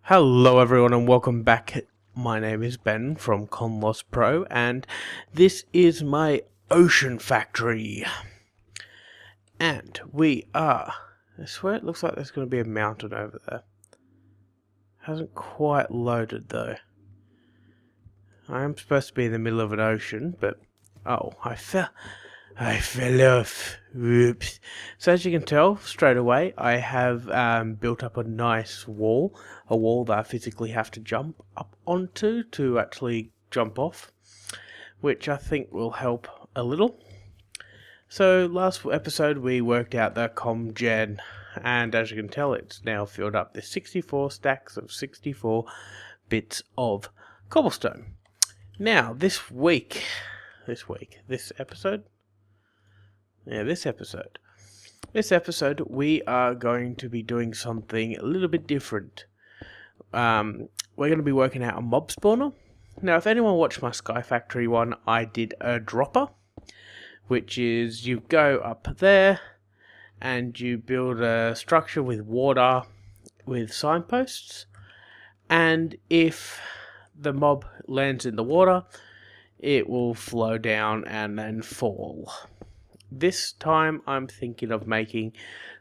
Hello everyone and welcome back. My name is Ben from ConLostPro and this is my ocean factory. And I swear it looks like there's going to be a mountain over there. Hasn't quite loaded though. I am supposed to be in the middle of an ocean, but oh, I fell off. Whoops. So as you can tell straight away, I have built up a nice wall, a wall that I physically have to jump up onto to actually jump off, which I think will help a little. So last episode we worked out the com gen, and as you can tell it's now filled up. There's 64 stacks of 64 bits of cobblestone. Now this episode we are going to be doing something a little bit different. We're going to be working out a mob spawner. Now, if anyone watched my Sky Factory one, I did a dropper, which is you go up there and you build a structure with water, with signposts, and if the mob lands in the water, it will flow down and then fall. This time I'm thinking of making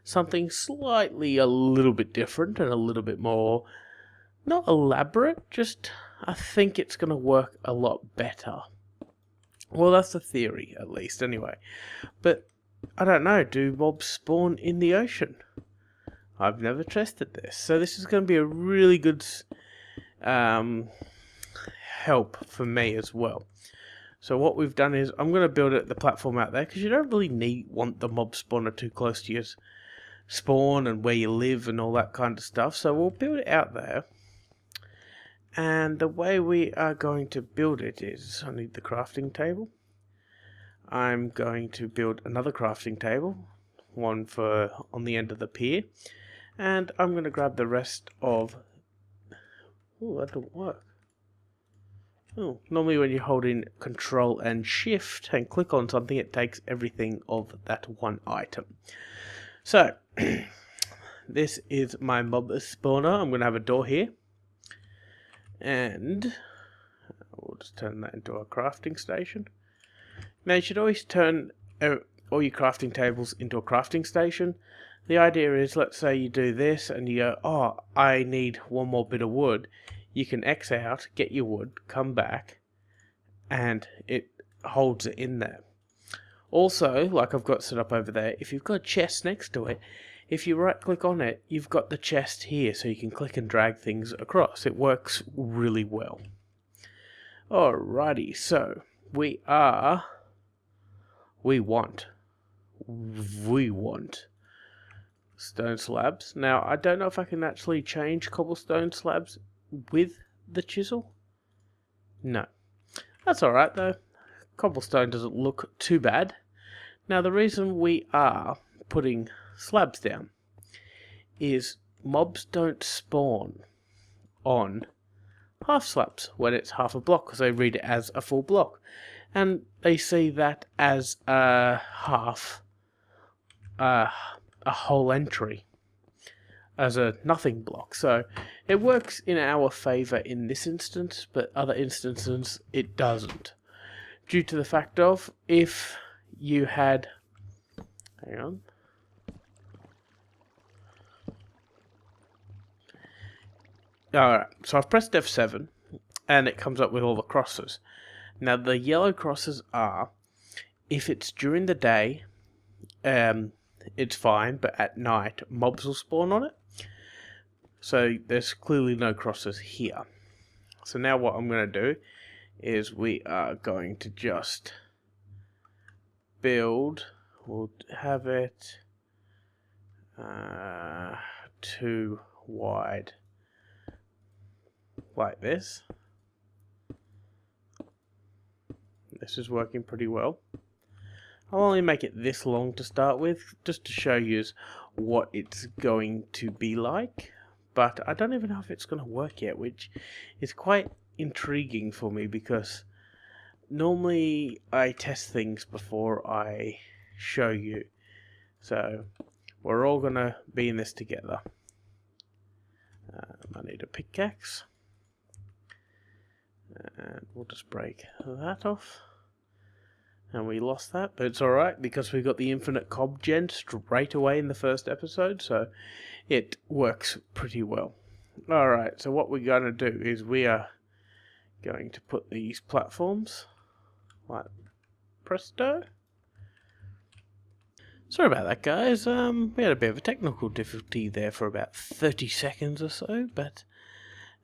something slightly a little bit different and a little bit more, not elaborate, just I think it's going to work a lot better. Well, that's the theory, at least, anyway. But, I don't know, do mobs spawn in the ocean? I've never tested this, so this is going to be a really good help for me as well. So what we've done is, I'm going to build the platform out there, because you don't really want the mob spawner too close to your spawn and where you live and all that kind of stuff. So we'll build it out there. And the way we are going to build it is, I need the crafting table. I'm going to build another crafting table, one for on the end of the pier. And I'm going to grab the rest of... Oh, that didn't work. Oh, normally when you're holding Control and Shift and click on something, it takes everything of that one item. So, this is my mob spawner. I'm going to have a door here. And we'll just turn that into a crafting station. Now, you should always turn all your crafting tables into a crafting station. The idea is, let's say you do this and you go, oh, I need one more bit of wood. You can X out, get your wood, come back, and it holds it in there. Also, like I've got set up over there, if you've got a chest next to it, if you right click on it, you've got the chest here, so you can click and drag things across. It works really well. Alrighty, so we want stone slabs. Now, I don't know if I can actually change cobblestone slabs with the chisel. No. That's alright though. Cobblestone doesn't look too bad. Now the reason we are putting slabs down is mobs don't spawn on half slabs when it's half a block, because they read it as a full block. And they see that as a whole entry, as a nothing block. So it works in our favour in this instance, but other instances it doesn't. Due to the fact of, if you had... Hang on. Alright, so I've pressed F7, and it comes up with all the crosses. Now the yellow crosses are, if it's during the day, it's fine, but at night, mobs will spawn on it. So there's clearly no crosses here. So now what I'm going to do is we are going to just build, we'll have it 2 wide like this. This is working pretty well. I'll only make it this long to start with, just to show you what it's going to be like. But I don't even know if it's going to work yet, which is quite intriguing for me, because normally I test things before I show you. So we're all going to be in this together. I need a pickaxe. And we'll just break that off. And we lost that, but it's alright because we got the infinite cob gen straight away in the first episode, so it works pretty well. Alright, so what we're going to do is we are going to put these platforms like presto. Sorry about that, guys. We had a bit of a technical difficulty there for about 30 seconds or so, but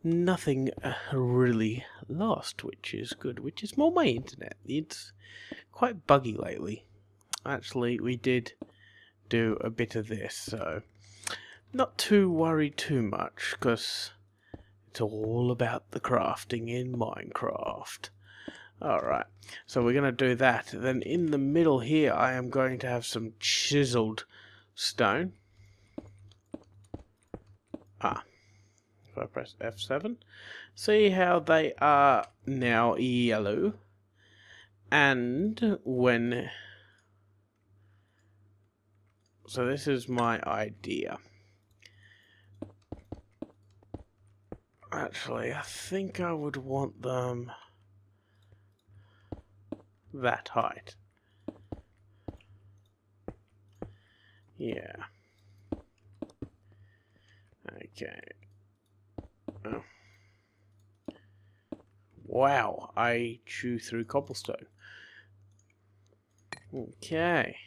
nothing really lost, which is good, which is more my internet. It's quite buggy lately. Actually, we did do a bit of this, so not too worried too much, because it's all about the crafting in Minecraft. Alright, so we're going to do that. Then in the middle here, I am going to have some chiseled stone. If I press F7, see how they are now yellow, and when, so this is my idea. Actually, I think I would want them that height. Yeah. Okay. Oh. Wow, I chew through cobblestone. Okay.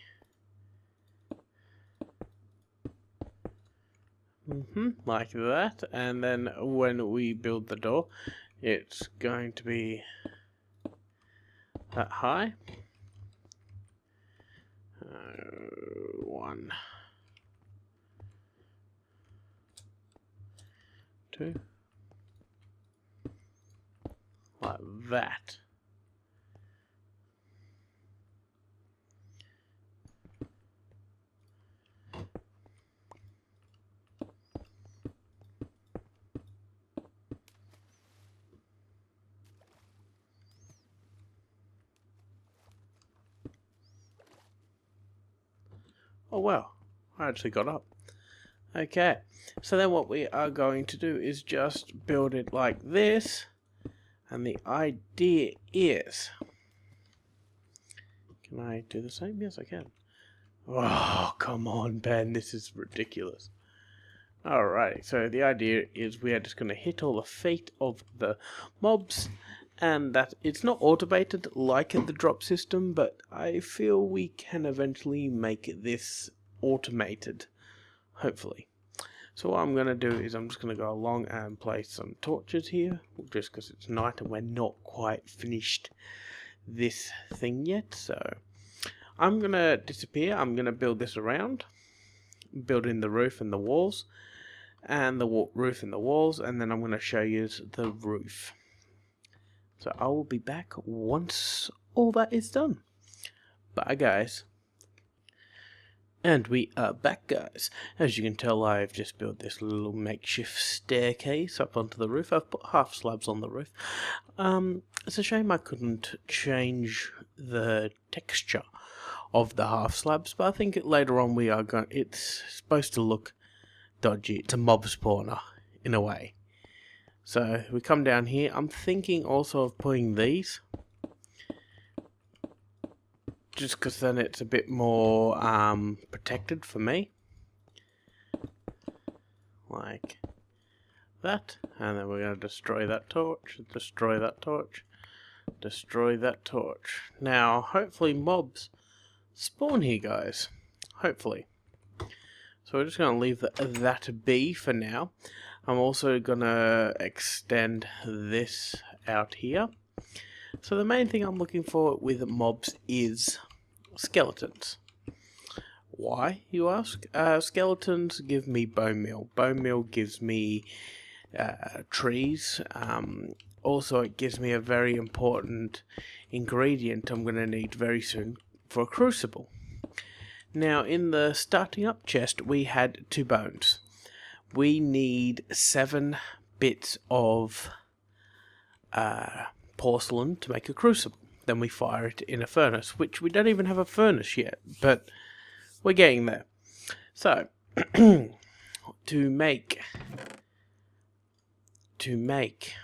Like that, and then when we build the door, it's going to be that high. 1, 2, like that. Oh wow, I actually got up. Okay, so then what we are going to do is just build it like this, and the idea is, can I do the same? Yes, I can. Oh, come on, Ben, this is ridiculous. Alright, so the idea is we are just going to hit all the fate of the mobs, and that it's not automated like the drop system, but I feel we can eventually make this automated, hopefully. So what I'm going to do is I'm just going to go along and place some torches here, just because it's night and we're not quite finished this thing yet. So I'm going to disappear, I'm going to build this around, build in the roof and the walls, and the roof and the walls, and then I'm going to show you the roof. So I will be back once all that is done. Bye, guys. And we are back, guys. As you can tell, I've just built this little makeshift staircase up onto the roof. I've put half slabs on the roof. It's a shame I couldn't change the texture of the half slabs, but I think later on we are going. It's supposed to look dodgy. It's a mob spawner in a way. So we come down here. I'm thinking also of putting these, just because then it's a bit more protected for me, like that. And then we're going to destroy that torch, destroy that torch, destroy that torch. Now hopefully mobs spawn here, guys, hopefully. So we're just going to leave that be for now. I'm also going to extend this out here. So the main thing I'm looking for with mobs is skeletons. Why, you ask? Skeletons give me bone meal. Bone meal gives me trees. Also, it gives me a very important ingredient I'm going to need very soon for a crucible. Now, in the starting up chest, we had 2 bones. We need 7 bits of porcelain to make a crucible. Then we fire it in a furnace, which we don't even have a furnace yet, but we're getting there. So, to make to make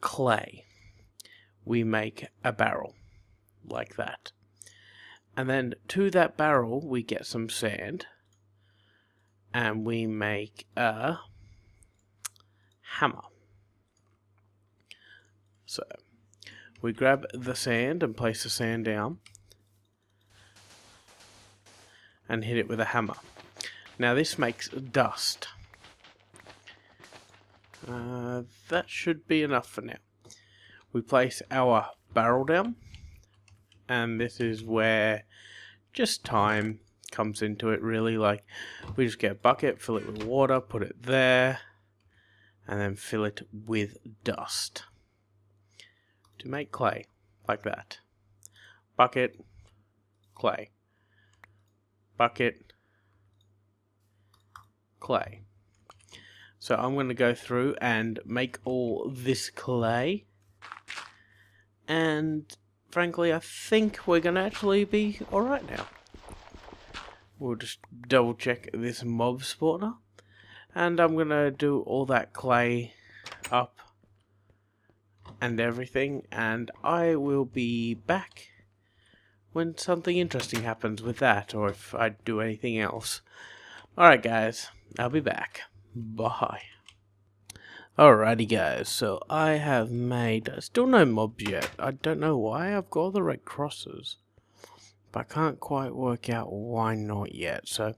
clay, we make a barrel like that. And then to that barrel we get some sand, and we make a hammer. So we grab the sand and place the sand down and hit it with a hammer. Now this makes dust. That should be enough for now. We place our barrel down, and this is where just time comes into it really. Like, we just get a bucket, fill it with water, put it there, and then fill it with dust to make clay, like that. Bucket, clay, bucket, clay. So I'm going to go through and make all this clay, and frankly I think we're going to actually be alright now. We'll just double check this mob spawner, and I'm going to do all that clay up and everything, and I will be back when something interesting happens with that, or if I do anything else. Alright guys, I'll be back. Bye. Alrighty guys, so I have made still no mobs yet. I don't know why. I've got all the red crosses, but I can't quite work out why not yet. So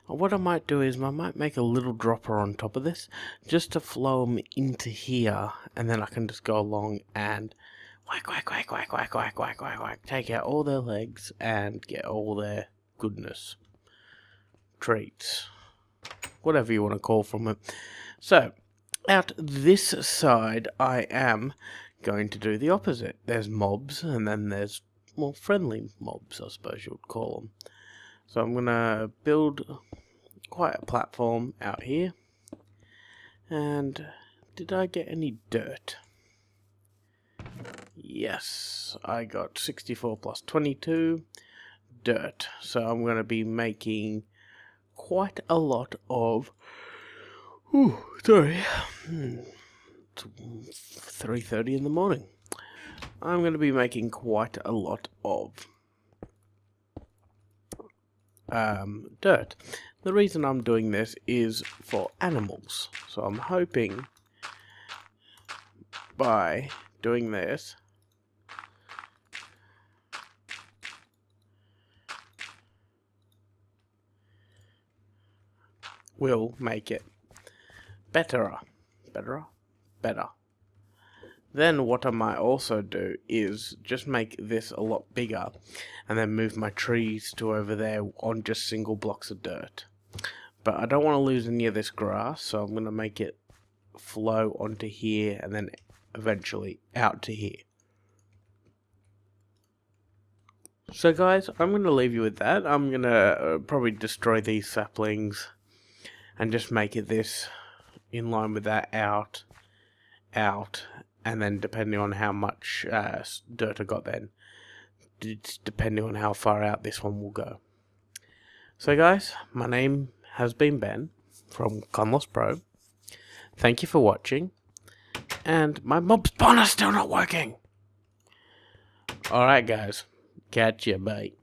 what I might do is I might make a little dropper on top of this just to flow them into here, and then I can just go along and whack, whack, whack, whack, whack, whack, whack, whack, whack, take out all their legs and get all their goodness, treats, whatever you want to call from it. So out this side I am going to do the opposite. There's mobs, and then there's more friendly mobs, I suppose you would call them. So I'm going to build quite a platform out here. And did I get any dirt? Yes, I got 64 plus 22 dirt. So I'm going to be making quite a lot of... Ooh, sorry. It's 3:30 in the morning. I'm going to be making quite a lot of dirt. The reason I'm doing this is for animals. So I'm hoping by doing this we'll make it better. Then what I might also do is just make this a lot bigger, and then move my trees to over there on just single blocks of dirt. But I don't want to lose any of this grass, so I'm going to make it flow onto here and then eventually out to here. So guys, I'm going to leave you with that. I'm going to probably destroy these saplings and just make it this in line with that, out, and then depending on how much dirt I got then, it's depending on how far out this one will go. So guys, my name has been Ben from ConLostPro. Thank you for watching, and my mob spawner's still not working. Alright guys, catch ya, bye.